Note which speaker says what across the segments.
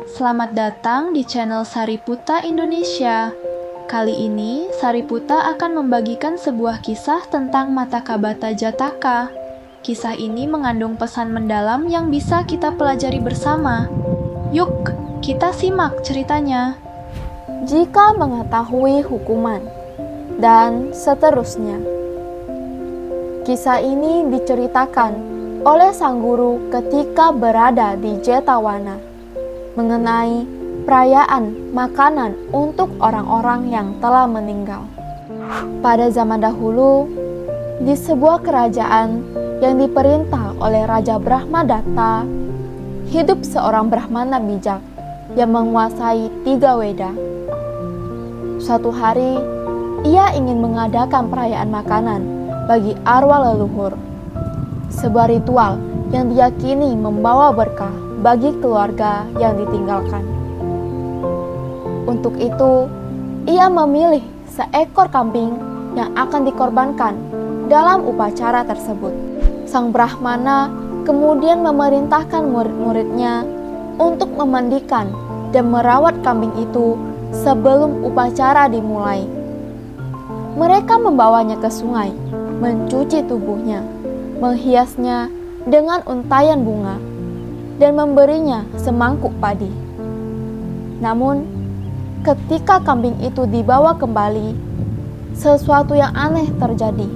Speaker 1: Selamat datang di channel Sariputa Indonesia. Kali ini, Sariputa akan membagikan sebuah kisah tentang Matakabata Jataka. Kisah ini mengandung pesan mendalam yang bisa kita pelajari bersama. Yuk, kita simak ceritanya.
Speaker 2: Jika mengetahui hukuman, dan seterusnya. Kisah ini diceritakan oleh sang guru ketika berada di Jetawana mengenai perayaan makanan untuk orang-orang yang telah meninggal. Pada zaman dahulu, di sebuah kerajaan yang diperintah oleh Raja Brahmadatta, hidup seorang Brahmana bijak yang menguasai 3 Weda. Suatu hari, ia ingin mengadakan perayaan makanan bagi arwah leluhur. Sebuah ritual yang diyakini membawa berkah bagi keluarga yang ditinggalkan. Untuk itu, ia memilih seekor kambing yang akan dikorbankan dalam upacara tersebut. Sang Brahmana kemudian memerintahkan murid-muridnya untuk memandikan dan merawat kambing itu sebelum upacara dimulai. Mereka membawanya ke sungai, mencuci tubuhnya, menghiasnya dengan untayan bunga, dan memberinya semangkuk padi. Namun, ketika kambing itu dibawa kembali, sesuatu yang aneh terjadi.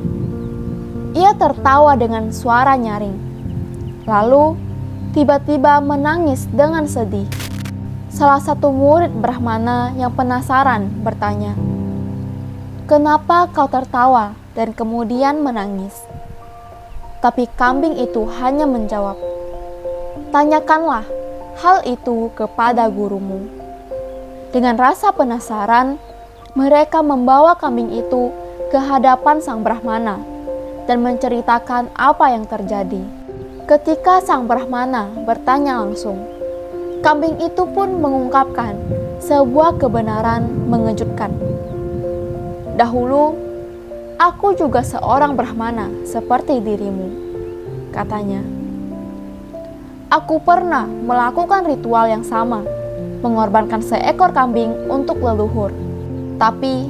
Speaker 2: Ia tertawa dengan suara nyaring, lalu tiba-tiba menangis dengan sedih. Salah satu murid Brahmana yang penasaran bertanya, "Kenapa kau tertawa dan kemudian menangis?" Tapi kambing itu hanya menjawab, "Tanyakanlah hal itu kepada gurumu." Dengan rasa penasaran, mereka membawa kambing itu ke hadapan sang Brahmana dan menceritakan apa yang terjadi. Ketika sang Brahmana bertanya langsung, kambing itu pun mengungkapkan sebuah kebenaran mengejutkan. "Dahulu, aku juga seorang Brahmana seperti dirimu," katanya. "Aku pernah melakukan ritual yang sama, mengorbankan seekor kambing untuk leluhur. Tapi,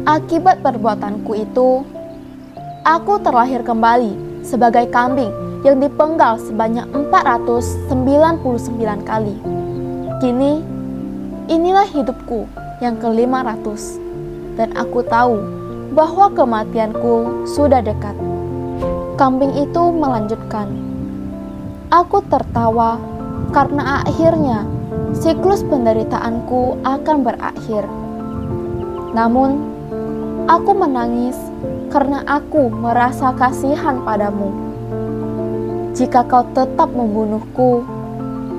Speaker 2: akibat perbuatanku itu, aku terlahir kembali sebagai kambing yang dipenggal sebanyak 499 kali. Kini, inilah hidupku yang ke-500, dan aku tahu bahwa kematianku sudah dekat." Kambing itu melanjutkan, "Aku tertawa karena akhirnya siklus penderitaanku akan berakhir. Namun, aku menangis karena aku merasa kasihan padamu. Jika kau tetap membunuhku,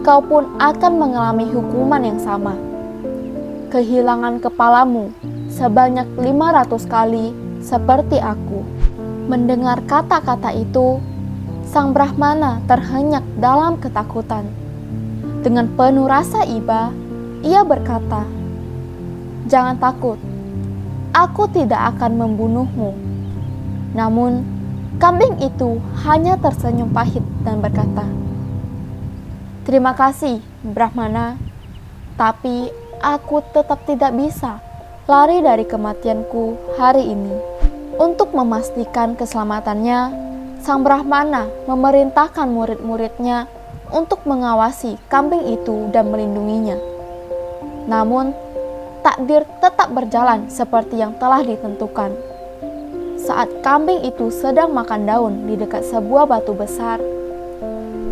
Speaker 2: kau pun akan mengalami hukuman yang sama. Kehilangan kepalamu sebanyak 500 kali seperti aku." Mendengar kata-kata itu, sang Brahmana terhenyak dalam ketakutan. Dengan penuh rasa iba, ia berkata, "Jangan takut, aku tidak akan membunuhmu." Namun, kambing itu hanya tersenyum pahit dan berkata, "Terima kasih, Brahmana, tapi aku tetap tidak bisa lari dari kematianku hari ini." Untuk memastikan keselamatannya, sang Brahmana memerintahkan murid-muridnya untuk mengawasi kambing itu dan melindunginya. Namun, takdir tetap berjalan seperti yang telah ditentukan. Saat kambing itu sedang makan daun di dekat sebuah batu besar,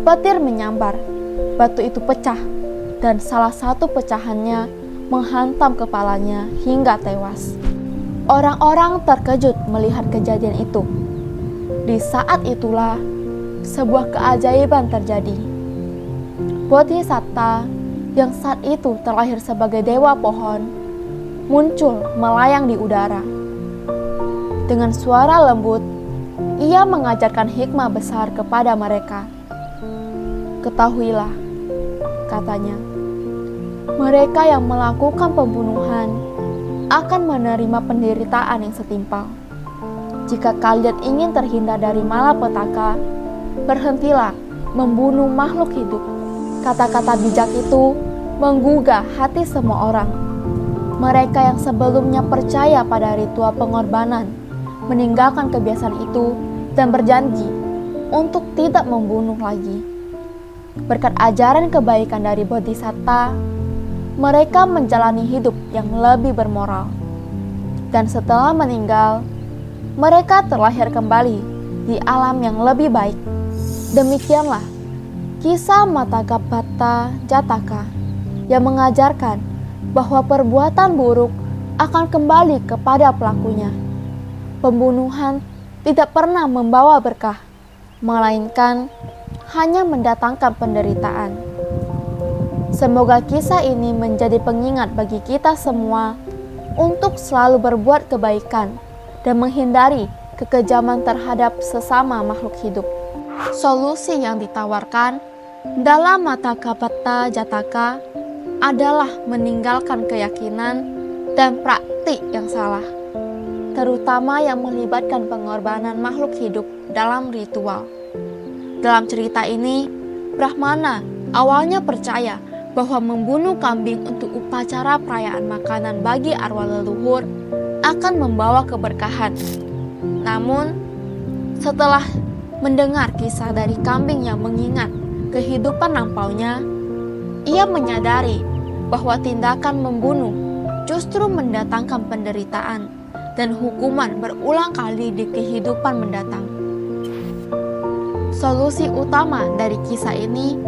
Speaker 2: petir menyambar. Batu itu pecah, dan salah satu pecahannya menghantam kepalanya hingga tewas. Orang-orang terkejut melihat kejadian itu. Di saat itulah, sebuah keajaiban terjadi. Bodhisatta yang saat itu terlahir sebagai dewa pohon, muncul melayang di udara. Dengan suara lembut, ia mengajarkan hikmah besar kepada mereka. "Ketahuilah," katanya, "mereka yang melakukan pembunuhan akan menerima penderitaan yang setimpal. Jika kalian ingin terhindar dari malapetaka, berhentilah membunuh makhluk hidup." Kata-kata bijak itu menggugah hati semua orang. Mereka yang sebelumnya percaya pada ritual pengorbanan meninggalkan kebiasaan itu dan berjanji untuk tidak membunuh lagi. Berkat ajaran kebaikan dari Bodhisatta, mereka menjalani hidup yang lebih bermoral. Dan setelah meninggal, mereka terlahir kembali di alam yang lebih baik. Demikianlah kisah Matakabhata Jataka yang mengajarkan bahwa perbuatan buruk akan kembali kepada pelakunya. Pembunuhan tidak pernah membawa berkah, melainkan hanya mendatangkan penderitaan. Semoga kisah ini menjadi pengingat bagi kita semua untuk selalu berbuat kebaikan dan menghindari kekejaman terhadap sesama makhluk hidup. Solusi yang ditawarkan dalam Matakabhata Jataka adalah meninggalkan keyakinan dan praktik yang salah, terutama yang melibatkan pengorbanan makhluk hidup dalam ritual. Dalam cerita ini, Brahmana awalnya percaya bahwa membunuh kambing untuk upacara perayaan makanan bagi arwah leluhur akan membawa keberkahan. Namun, setelah mendengar kisah dari kambing yang mengingat kehidupan lampaunya, ia menyadari bahwa tindakan membunuh justru mendatangkan penderitaan dan hukuman berulang kali di kehidupan mendatang. Solusi utama dari kisah ini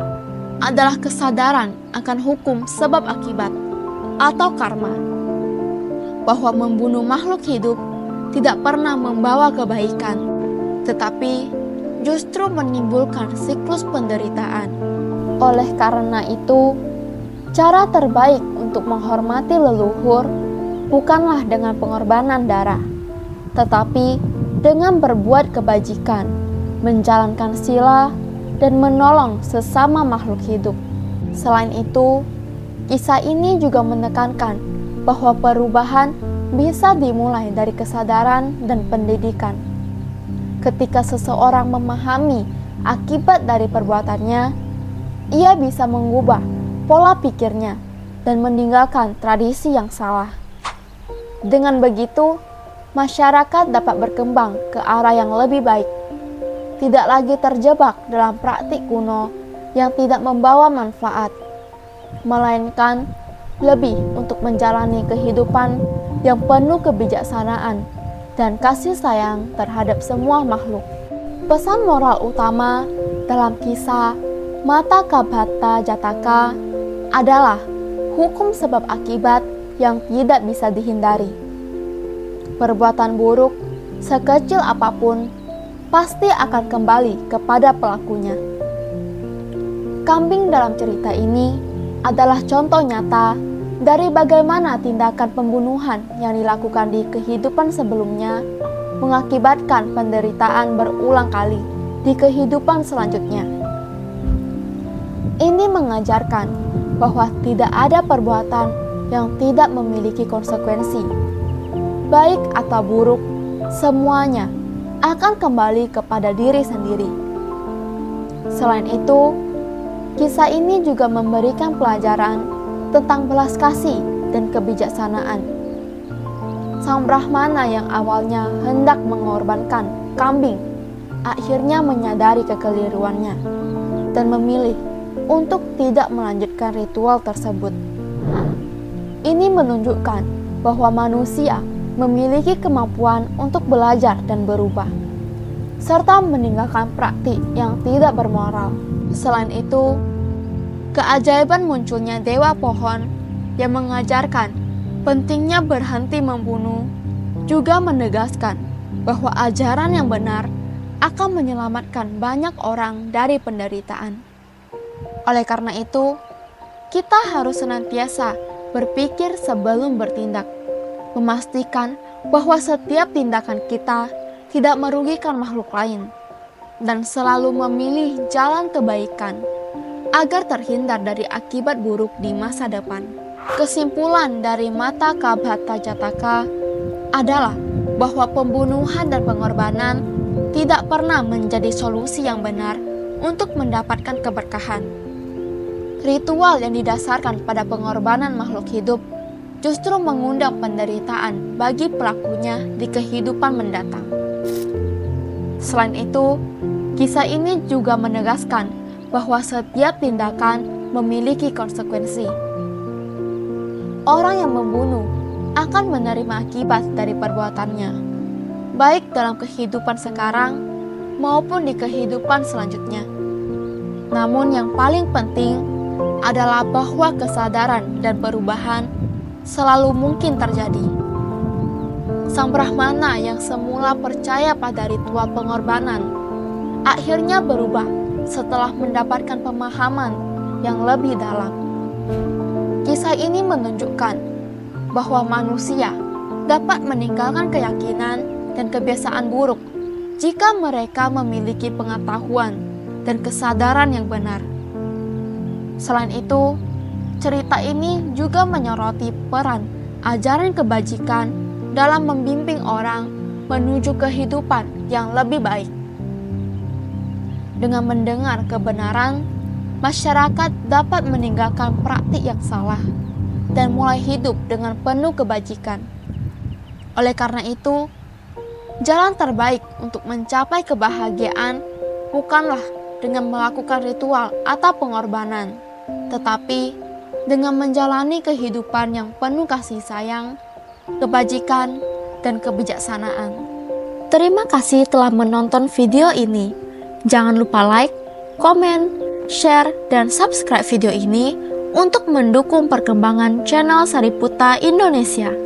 Speaker 2: adalah kesadaran akan hukum sebab akibat atau karma, bahwa membunuh makhluk hidup tidak pernah membawa kebaikan, tetapi justru menimbulkan siklus penderitaan. Oleh karena itu, cara terbaik untuk menghormati leluhur bukanlah dengan pengorbanan darah, tetapi dengan berbuat kebajikan, menjalankan sila, dan menolong sesama makhluk hidup. Selain itu, kisah ini juga menekankan bahwa perubahan bisa dimulai dari kesadaran dan pendidikan. Ketika seseorang memahami akibat dari perbuatannya, ia bisa mengubah pola pikirnya dan meninggalkan tradisi yang salah. Dengan begitu, masyarakat dapat berkembang ke arah yang lebih baik, tidak lagi terjebak dalam praktik kuno yang tidak membawa manfaat, melainkan lebih untuk menjalani kehidupan yang penuh kebijaksanaan dan kasih sayang terhadap semua makhluk. Pesan moral utama dalam kisah Matakabhata Jataka adalah hukum sebab akibat yang tidak bisa dihindari. Perbuatan buruk, sekecil apapun, pasti akan kembali kepada pelakunya. Kambing dalam cerita ini adalah contoh nyata dari bagaimana tindakan pembunuhan yang dilakukan di kehidupan sebelumnya mengakibatkan penderitaan berulang kali di kehidupan selanjutnya. Ini mengajarkan bahwa tidak ada perbuatan yang tidak memiliki konsekuensi. Baik atau buruk, semuanya akan kembali kepada diri sendiri. Selain itu, kisah ini juga memberikan pelajaran tentang belas kasih dan kebijaksanaan. Sang Brahmana yang awalnya hendak mengorbankan kambing, akhirnya menyadari kekeliruannya dan memilih untuk tidak melanjutkan ritual tersebut. Ini menunjukkan bahwa manusia memiliki kemampuan untuk belajar dan berubah, serta meninggalkan praktik yang tidak bermoral. Selain itu, keajaiban munculnya Dewa Pohon yang mengajarkan pentingnya berhenti membunuh juga menegaskan bahwa ajaran yang benar akan menyelamatkan banyak orang dari penderitaan. Oleh karena itu, kita harus senantiasa berpikir sebelum bertindak, memastikan bahwa setiap tindakan kita tidak merugikan makhluk lain, dan selalu memilih jalan kebaikan agar terhindar dari akibat buruk di masa depan. Kesimpulan dari Matakabhata Jataka adalah bahwa pembunuhan dan pengorbanan tidak pernah menjadi solusi yang benar untuk mendapatkan keberkahan. ritual yang didasarkan pada pengorbanan makhluk hidup justru mengundang penderitaan bagi pelakunya di kehidupan mendatang. Selain itu, kisah ini juga menegaskan bahwa setiap tindakan memiliki konsekuensi. Orang yang membunuh akan menerima akibat dari perbuatannya, baik dalam kehidupan sekarang maupun di kehidupan selanjutnya. Namun yang paling penting adalah bahwa kesadaran dan perubahan selalu mungkin terjadi. Sang Brahmana yang semula percaya pada ritual pengorbanan akhirnya berubah setelah mendapatkan pemahaman yang lebih dalam. Kisah ini menunjukkan bahwa manusia dapat meninggalkan keyakinan dan kebiasaan buruk jika mereka memiliki pengetahuan dan kesadaran yang benar. Selain itu, cerita ini juga menyoroti peran ajaran kebajikan dalam membimbing orang menuju kehidupan yang lebih baik. Dengan mendengar kebenaran, masyarakat dapat meninggalkan praktik yang salah dan mulai hidup dengan penuh kebajikan. Oleh karena itu, jalan terbaik untuk mencapai kebahagiaan bukanlah dengan melakukan ritual atau pengorbanan, tetapi dengan menjalani kehidupan yang penuh kasih sayang, kebajikan, dan kebijaksanaan. Terima kasih telah menonton video ini. Jangan lupa like, komen, share, dan subscribe video ini untuk mendukung perkembangan channel Sariputta Indonesia.